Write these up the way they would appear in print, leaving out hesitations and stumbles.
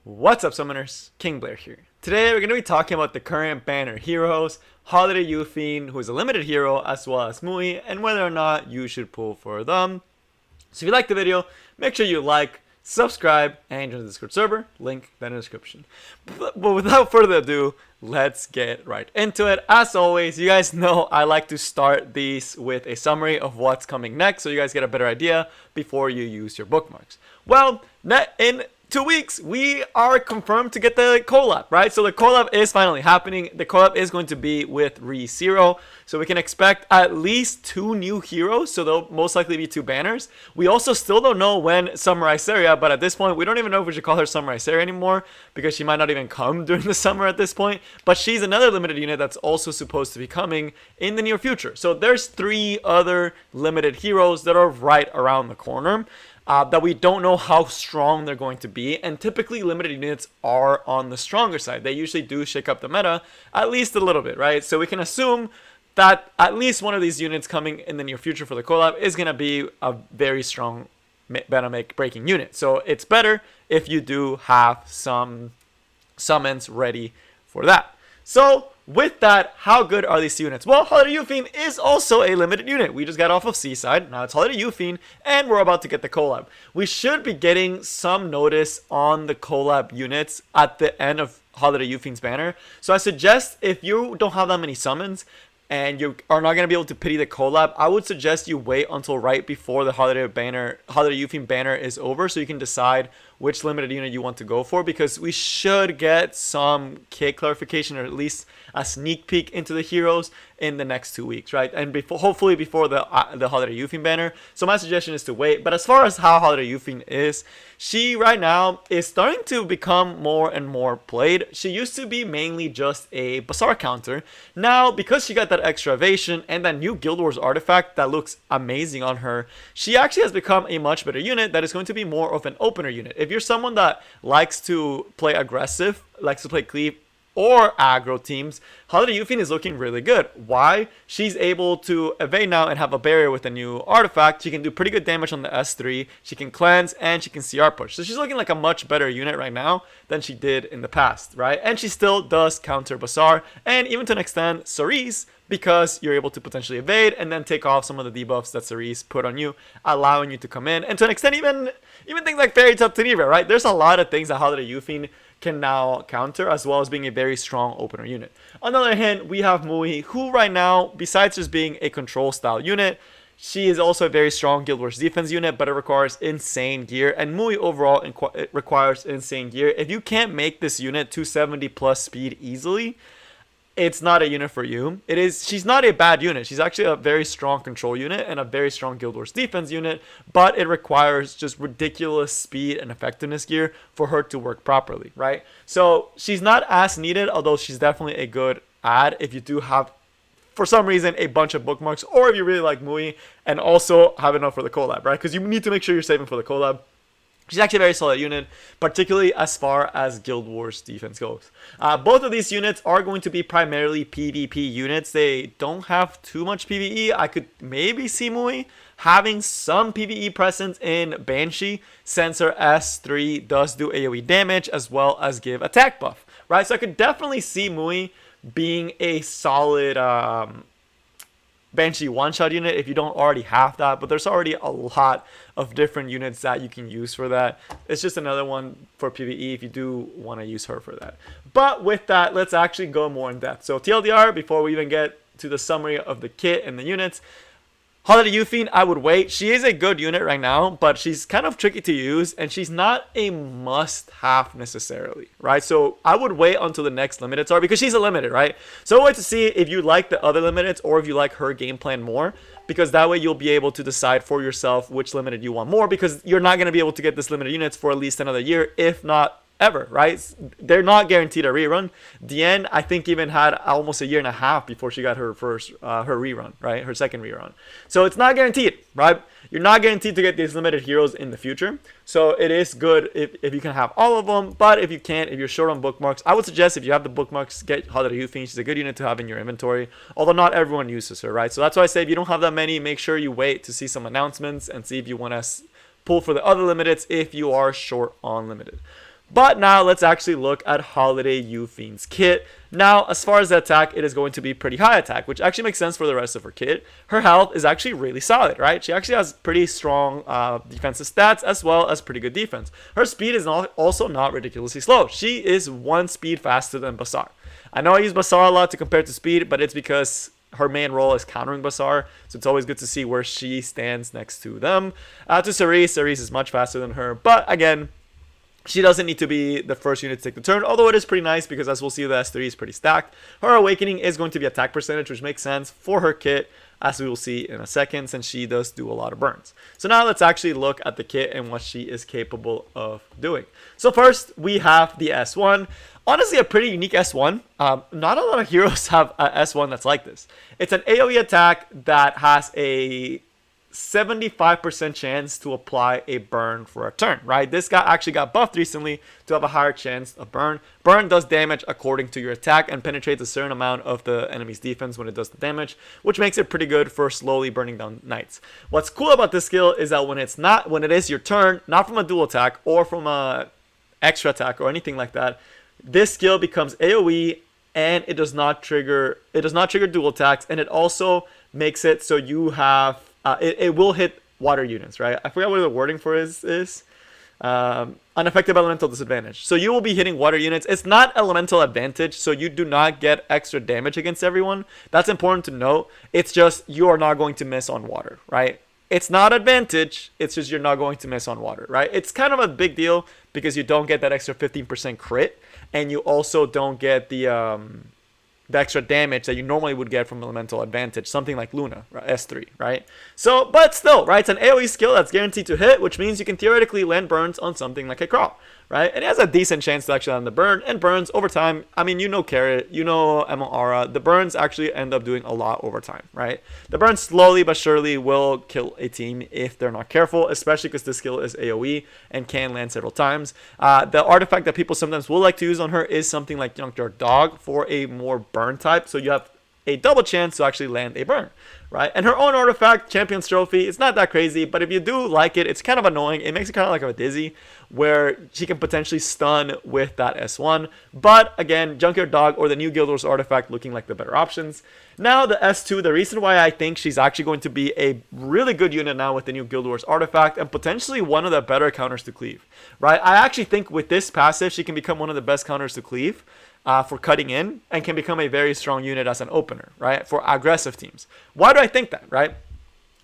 What's up, summoners? King Blair here. Today we're going to be talking about the current banner heroes, Holiday Yufine, who is a limited hero, as well as Mui, and whether or not you should pull for them. So if you like the video, make sure you like, subscribe, and join the Discord server. Link in the description. But without further ado, let's get right into it. As always, you guys know I like to start these with a summary of what's coming next, so you guys get a better idea before you use your bookmarks. Well, in 2 weeks, we are confirmed to get the collab, right? So the collab is finally happening. The collab is going to be with ReZero. So we can expect at least 2 new heroes. So they'll most likely be 2 banners. We also still don't know when Samurai Seria, but at this point, we don't even know if we should call her Samurai Seria anymore because she might not even come during the summer at this point. But she's another limited unit that's also supposed to be coming in the near future. So there's 3 other limited heroes that are right around the corner. That we don't know how strong they're going to be, and typically limited units are on the stronger side. They usually do shake up the meta at least a little bit, right? So we can assume that at least one of these units coming in the near future for the collab is going to be a very strong meta breaking unit. So it's better if you do have some summons ready for that. So with that, how good are these units? Well, Holiday Yufine is also a limited unit. We just got off of Seaside. Now it's Holiday Yufine, and we're about to get the collab. We should be getting some notice on the collab units at the end of Holiday Yufine's banner. So I suggest if you don't have that many summons, and you are not going to be able to pity the collab, I would suggest you wait until right before the Holiday Yufine banner is over, so you can decide which limited unit you want to go for, because we should get some kit clarification, or at least a sneak peek into the heroes in the next 2 weeks, right? And hopefully before the Holiday Yufine banner. So my suggestion is to wait. But as far as how Holiday Yufine is, she right now is starting to become more and more played. She used to be mainly just a Bazaar counter. Now, because she got that extra evasion and that new Guild Wars artifact that looks amazing on her, she actually has become a much better unit that is going to be more of an opener unit. If you're someone that likes to play aggressive, likes to play cleave, or aggro teams, Holiday Yufine is looking really good. Why? She's able to evade now and have a barrier with a new artifact. She can do pretty good damage on the S3. She can cleanse and she can CR push. So she's looking like a much better unit right now than she did in the past, right? And she still does counter Bazaar and even to an extent Cerise, because you're able to potentially evade and then take off some of the debuffs that Cerise put on you, allowing you to come in. And to an extent, even things like Fairy Tale Tenebra, right? There's a lot of things that Holiday Yufine can now counter, as well as being a very strong opener unit. On the other hand, we have Mui, who right now, besides just being a control style unit, she is also a very strong Guild Wars defense unit, but it requires insane gear, and Mui overall it requires insane gear. If you can't make this unit 270 plus speed easily, it's not a unit for you. She's not a bad unit. She's actually a very strong control unit and a very strong Guild Wars defense unit, but it requires just ridiculous speed and effectiveness gear for her to work properly, right? So she's not as needed, although she's definitely a good add if you do have, for some reason, a bunch of bookmarks, or if you really like Mui and also have enough for the collab, right? Because you need to make sure you're saving for the collab. She's actually a very solid unit, particularly as far as Guild Wars defense goes. Both of these units are going to be primarily PvP units. They don't have too much PvE. I could maybe see Mui having some PvE presence in Banshee, since her S3 does do AoE damage as well as give attack buff, right? So I could definitely see Mui being a solid Banshee one-shot unit if you don't already have that, but there's already a lot of different units that you can use for that. It's just another one for PvE if you do want to use her for that. But with that, let's actually go more in depth. So TLDR, before we even get to the summary of the kit and the units, Holiday Yufine, I would wait. She is a good unit right now, but she's kind of tricky to use, and she's not a must-have necessarily, right? So I would wait until the next limiteds are, because she's a limited, right? So wait to see if you like the other limiteds or if you like her game plan more, because that way you'll be able to decide for yourself which limited you want more, because you're not going to be able to get this limited units for at least another year, if not ever, right? They're not guaranteed a rerun. Dien, I think, even had almost a year and a half before she got her first her rerun, right? Her second rerun. So it's not guaranteed, right? You're not guaranteed to get these limited heroes in the future. So it is good if you can have all of them. But if you can't, if you're short on bookmarks, I would suggest if you have the bookmarks, get Holiday Yufine. She's a good unit to have in your inventory. Although not everyone uses her, right? So that's why I say if you don't have that many, make sure you wait to see some announcements and see if you want to pull for the other limiteds if you are short on limited. But now let's actually look at Holiday Yufine's kit. Now, as far as the attack, it is going to be pretty high attack, which actually makes sense for the rest of her kit. Her health is actually really solid, right? She actually has pretty strong defensive stats as well as pretty good defense. Her speed is also not ridiculously slow. She is 1 speed faster than Basar. I know I use Basar a lot to compare to speed, but it's because her main role is countering Basar, so it's always good to see where she stands next to them. To Cerise is much faster than her, but again, she doesn't need to be the first unit to take the turn, although it is pretty nice because, as we'll see, the S3 is pretty stacked. Her Awakening is going to be attack percentage, which makes sense for her kit, as we will see in a second, since she does do a lot of burns. So now let's actually look at the kit and what she is capable of doing. So first, we have the S1. Honestly, a pretty unique S1. Not a lot of heroes have a S1 that's like this. It's an AoE attack that has a 75% chance to apply a burn for a turn, right? This guy actually got buffed recently to have a higher chance of burn. Burn does damage according to your attack and penetrates a certain amount of the enemy's defense when it does the damage, which makes it pretty good for slowly burning down knights. What's cool about this skill is that when it is your turn, not from a dual attack or from a extra attack or anything like that, this skill becomes AoE and it does not trigger dual attacks, and it also makes it so you have it will hit water units, right? I forgot what the wording for is. Unaffected by elemental disadvantage. So you will be hitting water units. It's not elemental advantage, so you do not get extra damage against everyone. That's important to note. It's just you are not going to miss on water, right? It's not advantage. It's just you're not going to miss on water, right? It's kind of a big deal because you don't get that extra 15% crit, and you also don't get the extra damage that you normally would get from elemental advantage, something like Luna, right? S3, right? So, but still, right? It's an AoE skill that's guaranteed to hit, which means you can theoretically land burns on something like a Crawl, right? And it has a decent chance to actually land the burn, and burns over time, I mean, you know Carrot, you know MLR, the burns actually end up doing a lot over time, right? The burns slowly but surely will kill a team if they're not careful, especially because this skill is AoE and can land several times. The artifact that people sometimes will like to use on her is something like Junkyard Dog for a more burn type, so you have a double chance to actually land a burn, right? And her own artifact, Champion's Trophy, it's not that crazy, but if you do like it, it's kind of annoying. It makes it kind of like a Dizzy, where she can potentially stun with that S1. But again, Junkyard Dog or the new Guild Wars artifact looking like the better options. Now the S2, the reason why I think she's actually going to be a really good unit now with the new Guild Wars artifact and potentially one of the better counters to cleave, right? I actually think with this passive, she can become one of the best counters to cleave. For cutting in, and can become a very strong unit as an opener, right? For aggressive teams. Why do I think that, right?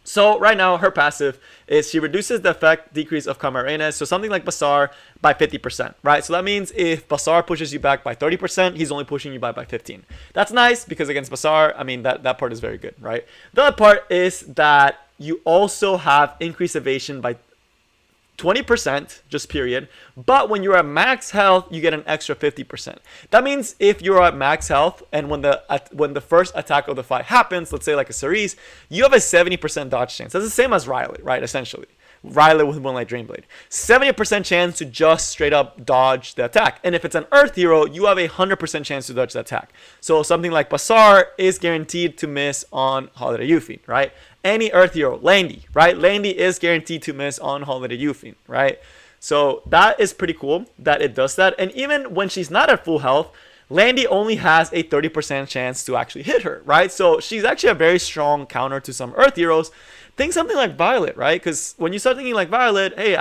So right now, her passive is she reduces the effect decrease of Camarines, so something like Basar, by 50%, right? So that means if Basar pushes you back by 30%, he's only pushing you by 15. That's nice because against Basar, I mean, that part is very good, right? The other part is that you also have increased evasion by 20%, just period. But when you're at max health, you get an extra 50%. That means if you're at max health and when the first attack of the fight happens, let's say like a Cerise, you have a 70% dodge chance. That's the same as Riley, right? Essentially. Riley with Moonlight Drainblade. 70% chance to just straight up dodge the attack. And if it's an Earth hero, you have a 100% chance to dodge the attack. So something like Basar is guaranteed to miss on Holiday Yufine, right? Any Earth hero, Landy, right? Landy is guaranteed to miss on Holiday Yufine, right? So that is pretty cool that it does that. And even when she's not at full health, Landy only has a 30% chance to actually hit her, right? So she's actually a very strong counter to some Earth heroes. Think something like Violet, right? Because when you start thinking like Violet, hey,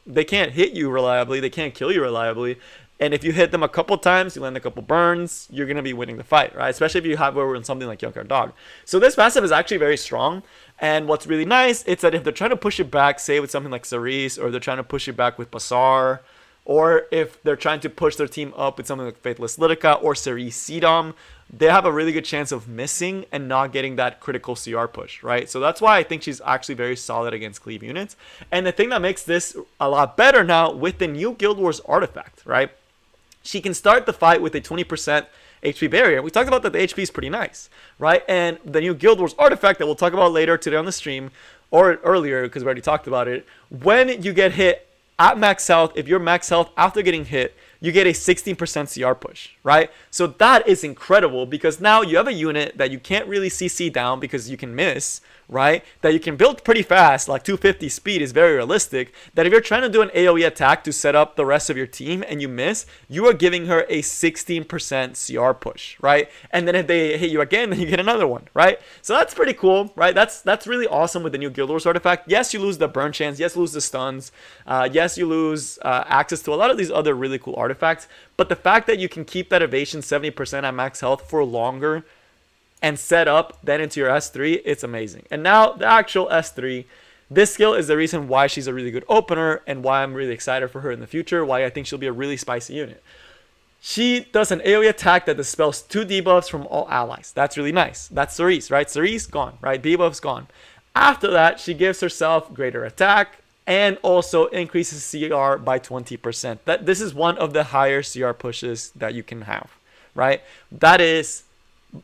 they can't hit you reliably, they can't kill you reliably. And if you hit them a couple times, you land a couple burns, you're going to be winning the fight, right? Especially if you have over in something like Junkyard Dog. So this passive is actually very strong. And what's really nice, it's that if they're trying to push it back, say with something like Cerise, or they're trying to push it back with Basar, or if they're trying to push their team up with something like Faithless Litica or Cerise Sedom, they have a really good chance of missing and not getting that critical CR push, right? So that's why I think she's actually very solid against cleave units. And the thing that makes this a lot better now with the new Guild Wars artifact, right? She can start the fight with a 20% HP barrier. We talked about that the HP is pretty nice, right? And the new Guild Wars artifact that we'll talk about later today on the stream, or earlier because we already talked about it, when you get hit at max health, if you're max health after getting hit, you get a 16% CR push, right? So that is incredible because now you have a unit that you can't really CC down because you can miss, right? That you can build pretty fast, like 250 speed is very realistic. That if you're trying to do an AoE attack to set up the rest of your team and you miss, you are giving her a 16% CR push, right? And then if they hit you again, then you get another one, right? So that's pretty cool, right? That's really awesome with the new Guild Wars artifact. Yes, you lose the burn chance. Yes, you lose the stuns. Yes, you lose access to a lot of these other really cool artifacts. But the fact that you can keep that evasion 70% at max health for longer and set up then into your S3, it's amazing. And now the actual S3, this skill is the reason why she's a really good opener and why I'm really excited for her in the future, why I think she'll be a really spicy unit. She does an AoE attack that dispels 2 debuffs from all allies. That's really nice. That's Cerise, right? Cerise, gone, right? Debuff's gone. After that, she gives herself greater attack and also increases CR by 20%. This is one of the higher CR pushes that you can have, right? That is,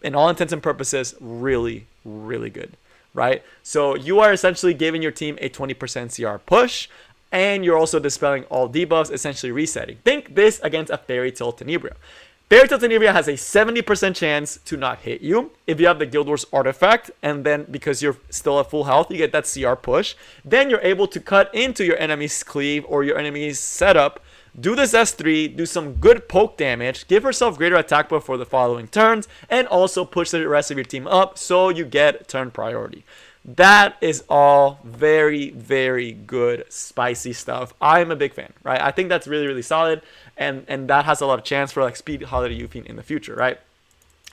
in all intents and purposes, really, really good, right? So you are essentially giving your team a 20% CR push, and you're also dispelling all debuffs, essentially resetting. Think this against a Fairy Tail Tenebria. Fairy Tail Tenebria has a 70% chance to not hit you if you have the Guild Wars artifact, and then because you're still at full health, you get that CR push. Then you're able to cut into your enemy's cleave or your enemy's setup, do this S3, do some good poke damage, give herself greater attack buff for the following turns, and also push the rest of your team up so you get turn priority. That is all very, very good, spicy stuff. I'm a big fan, right? I think that's really, really solid, and that has a lot of chance for like speed Holiday Yufine in the future, right?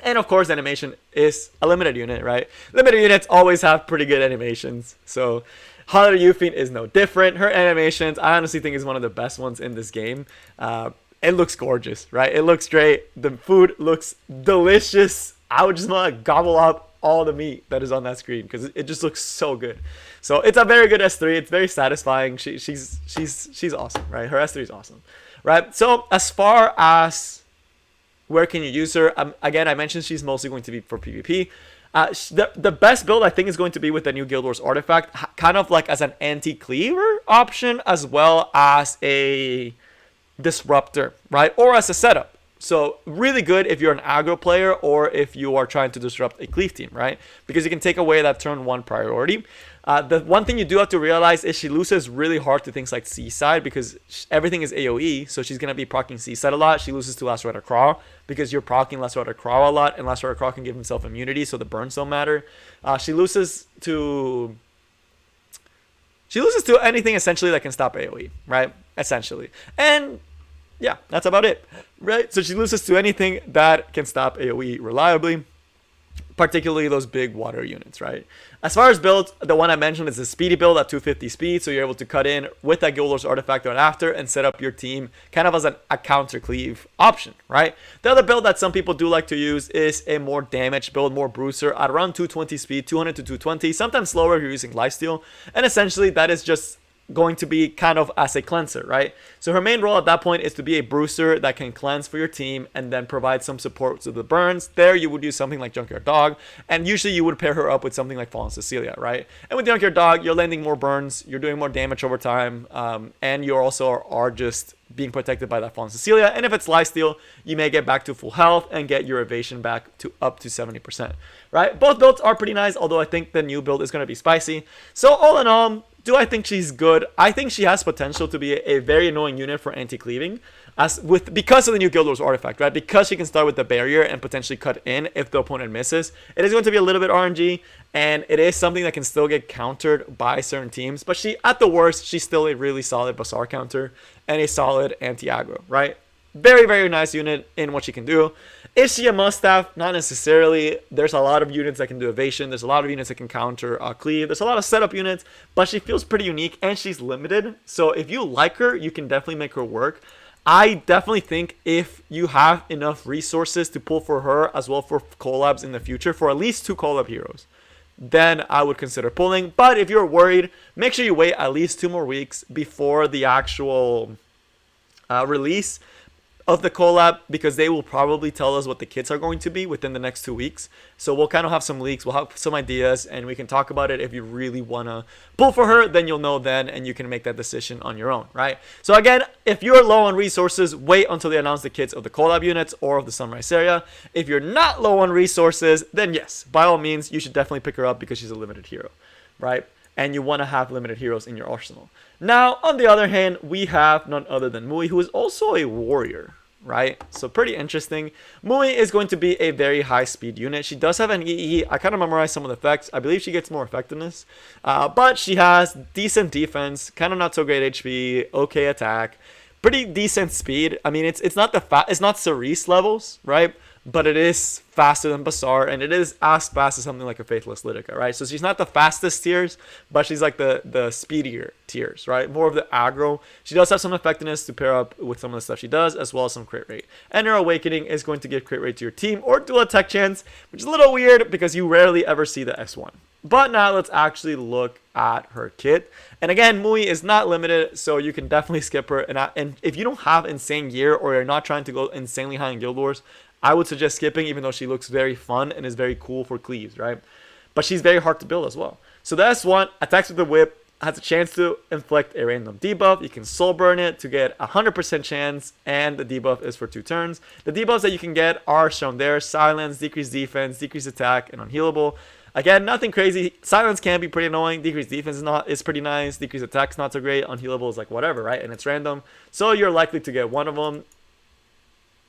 And of course, animation is a limited unit, right? Limited units always have pretty good animations, so Holiday Yufine is no different. Her animations, I honestly think, is one of the best ones in this game. It looks gorgeous, right? It looks great. The food looks delicious. I would just want to gobble up all the meat that is on that screen because it just looks so good. So it's a very good S3. It's very satisfying. She's awesome, right? Her S3 is awesome, right? So as far as where can you use her? Again, I mentioned she's mostly going to be for PvP. The best build I think is going to be with the new Guild Wars artifact, kind of like as an anti-cleaver option as well as a disruptor, right? Or as a setup. So really good if you're an aggro player or if you are trying to disrupt a cleave team, right? Because you can take away that turn 1 priority. The one thing you do have to realize is she loses really hard to things like Seaside because everything is AoE, so she's going to be proccing Seaside a lot. She loses to Last Rider Craw because you're proccing Last Rider Craw a lot, and Last Rider Craw can give himself immunity, so the burns don't matter. She loses to anything essentially that can stop AoE, right? Essentially. And yeah, that's about it, right? So she loses to anything that can stop AoE reliably, particularly those big water units, right? As far as builds, the one I mentioned is a speedy build at 250 speed, so you're able to cut in with that Guild Wars artifact right after and set up your team kind of as a counter cleave option, right? The other build that some people do like to use is a more damage build, more bruiser at around 220 speed, 200 to 220, sometimes slower if you're using lifesteal, and essentially that is just going to be kind of as a cleanser, right? So her main role at that point is to be a bruiser that can cleanse for your team and then provide some support to the burns. There you would use something like Junkyard Dog, and usually you would pair her up with something like Fallen Cecilia, right? And with Junkyard Dog, you're landing more burns, you're doing more damage over time, and you also are just being protected by that Fallen Cecilia. And if it's lifesteal, you may get back to full health and get your evasion back to up to 70%, right? Both builds are pretty nice, although I think the new build is going to be spicy. So all in all, do I think she's good? I think she has potential to be a very annoying unit for anti-cleaving because of the new Guild Wars artifact, right? Because she can start with the barrier and potentially cut in if the opponent misses. It is going to be a little bit RNG, and it is something that can still get countered by certain teams. But at the worst, she's still a really solid Bazaar counter and a solid anti-aggro, right? Very, very nice unit in what she can do. Is she a must-have? Not necessarily. There's a lot of units that can do evasion. There's a lot of units that can counter cleave. There's a lot of setup units, but she feels pretty unique and she's limited. So if you like her, you can definitely make her work. I definitely think if you have enough resources to pull for her as well for collabs in the future, for at least 2 collab heroes, then I would consider pulling. But if you're worried, make sure you wait at least 2 more weeks before the actual release. of the collab, because they will probably tell us what the kits are going to be within the next 2 weeks. So we'll kind of have some leaks, we'll have some ideas, and we can talk about it. If you really want to pull for her, then you'll know then, and you can make that decision on your own, right? So again, if you're low on resources, wait until they announce the kits of the collab units or of the Sunrise area. If you're not low on resources, then yes, by all means, you should definitely pick her up because she's a limited hero, right? And you want to have limited heroes in your arsenal. Now, on the other hand, we have none other than Mui, who is also a warrior, right? So pretty interesting. Mui is going to be a very high speed unit. She does have an EE. I kind of memorized some of the effects. I believe she gets more effectiveness, but she has decent defense, kind of not so great HP, okay attack, pretty decent speed. I mean, it's not it's not Cerise levels, right? But it is faster than Bazaar, and it is as fast as something like a Faithless Lidica, right? So she's not the fastest tiers, but she's like the speedier tiers, right? More of the aggro. She does have some effectiveness to pair up with some of the stuff she does, as well as some crit rate. And her Awakening is going to give crit rate to your team or dual attack chance, which is a little weird because you rarely ever see the S1. But now let's actually look at her kit. And again, Mui is not limited, so you can definitely skip her. And if you don't have insane gear or you're not trying to go insanely high in Guild Wars, I would suggest skipping, even though she looks very fun and is very cool for cleaves, right? But she's very hard to build as well. So the S1 attacks with the whip, has a chance to inflict a random debuff. You can soul burn it to get 100% chance, and the debuff is for 2 turns. The debuffs that you can get are shown there: silence, decreased defense, decreased attack, and unhealable. Again, nothing crazy. Silence can be pretty annoying. Decreased defense is pretty nice. Decreased attack's not so great. Unhealable is like whatever, right? And it's random, so you're likely to get one of them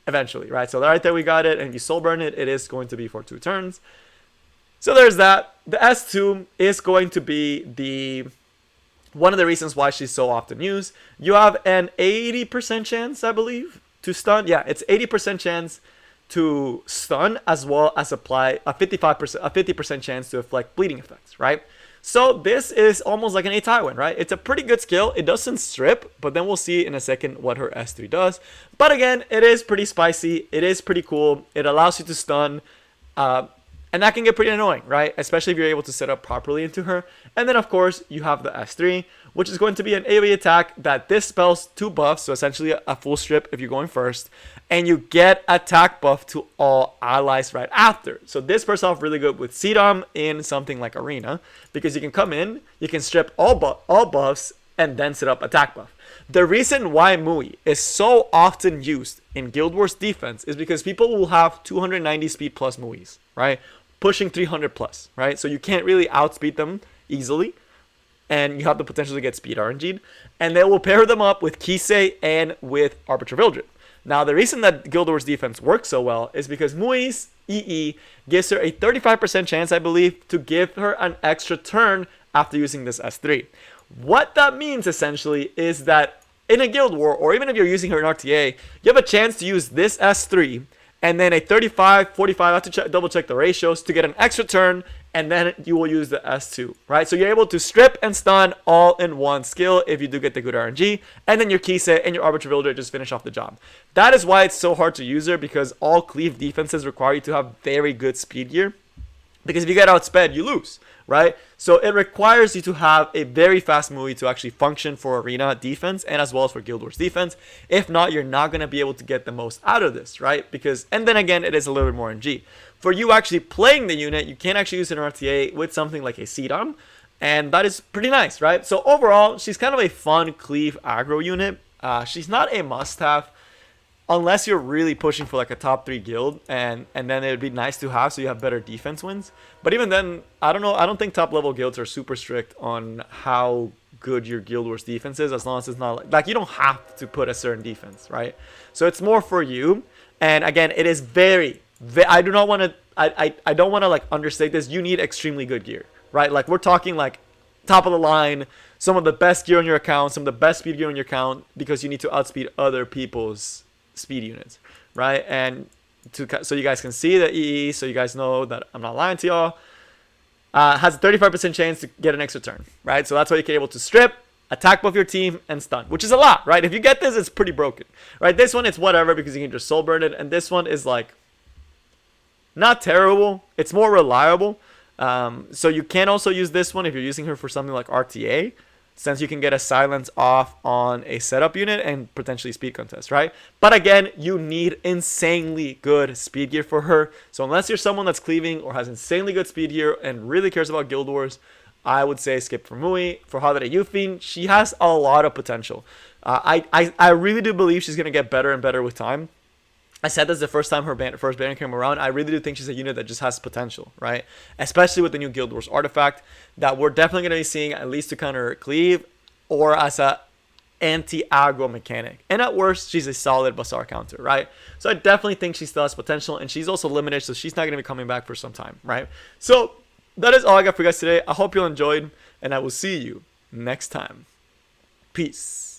eventually, right? So right there we got it, and if you soul burn it, it is going to be for 2 turns. So there's that. The S2 is going to be one of the reasons why she's so often used. You have an 80% chance, I believe, to stun. Yeah, it's 80% chance to stun, as well as apply a 50% chance to inflict bleeding effects, right? So this is almost like an A Tywin, right? It's a pretty good skill. It doesn't strip, but then we'll see in a second what her S3 does. But again, it is pretty spicy. It is pretty cool. It allows you to stun, and that can get pretty annoying, right? Especially if you're able to set up properly into her. And then, of course, you have the S3, which is going to be an AoE attack that dispels 2 buffs, so essentially a full strip if you're going first. And you get attack buff to all allies right after. So this starts off really good with CDOM in something like Arena, because you can come in, you can strip all buffs, and then set up attack buff. The reason why Mui is so often used in Guild Wars defense is because people will have 290 speed plus Muis, right? Pushing 300 plus, right? So you can't really outspeed them easily, and you have the potential to get speed RNG'd. And they will pair them up with Kisei and with Arbiter Vildred. Now, the reason that Guild Wars defense works so well is because Mui's EE gives her a 35% chance, I believe, to give her an extra turn after using this S3. What that means, essentially, is that in a Guild War, or even if you're using her in RTA, you have a chance to use this S3, and then a 35, 45, I have to double check the ratios, to get an extra turn, and then you will use the S2, right? So you're able to strip and stun all in one skill if you do get the good RNG, and then your Kisei and your Arbiter Vildred just finish off the job. That is why it's so hard to use her, because all cleave defenses require you to have very good speed gear, because if you get outsped, you lose, right? So it requires you to have a very fast Mui to actually function for arena defense and as well as for Guild Wars defense. If not, you're not going to be able to get the most out of this, right? Because, and then again, it is a little bit more NG. For you actually playing the unit, you can actually use an RTA with something like a CDOM, and that is pretty nice, right? So overall, she's kind of a fun cleave aggro unit. She's not a must-have unless you're really pushing for like a top 3 guild, and then it would be nice to have so you have better defense wins. But even then, I don't know. I don't think top level guilds are super strict on how good your Guild Wars defense is, as long as it's not like you don't have to put a certain defense, right? So it's more for you. And again, it is very I do not want to I don't want to like understate this. You need extremely good gear, right? Like we're talking like top of the line, some of the best gear on your account, some of the best speed gear on your account, because you need to outspeed other people's speed units, right? And so you guys can see the EE, so you guys know that I'm not lying to y'all. Has a 35% chance to get an extra turn, right? So that's why you can be able to strip, attack both your team, and stun, which is a lot, right? If you get this, it's pretty broken, right? This one, it's whatever, because you can just soul burn it, and this one is like not terrible. It's more reliable. So you can also use this one if you're using her for something like RTA. since you can get a silence off on a setup unit and potentially speed contest, right? But again, you need insanely good speed gear for her. So unless you're someone that's cleaving or has insanely good speed gear and really cares about Guild Wars, I would say skip for Mui. For Holiday Yufine, she has a lot of potential. I really do believe she's going to get better and better with time. I said this the first time her first banner came around. I really do think she's a unit that just has potential, right? Especially with the new Guild Wars artifact that we're definitely going to be seeing at least to counter cleave or as a anti-aggro mechanic. And at worst, she's a solid Bazaar counter, right? So I definitely think she still has potential, and she's also limited, so she's not going to be coming back for some time, right? So that is all I got for you guys today. I hope you enjoyed, and I will see you next time. Peace.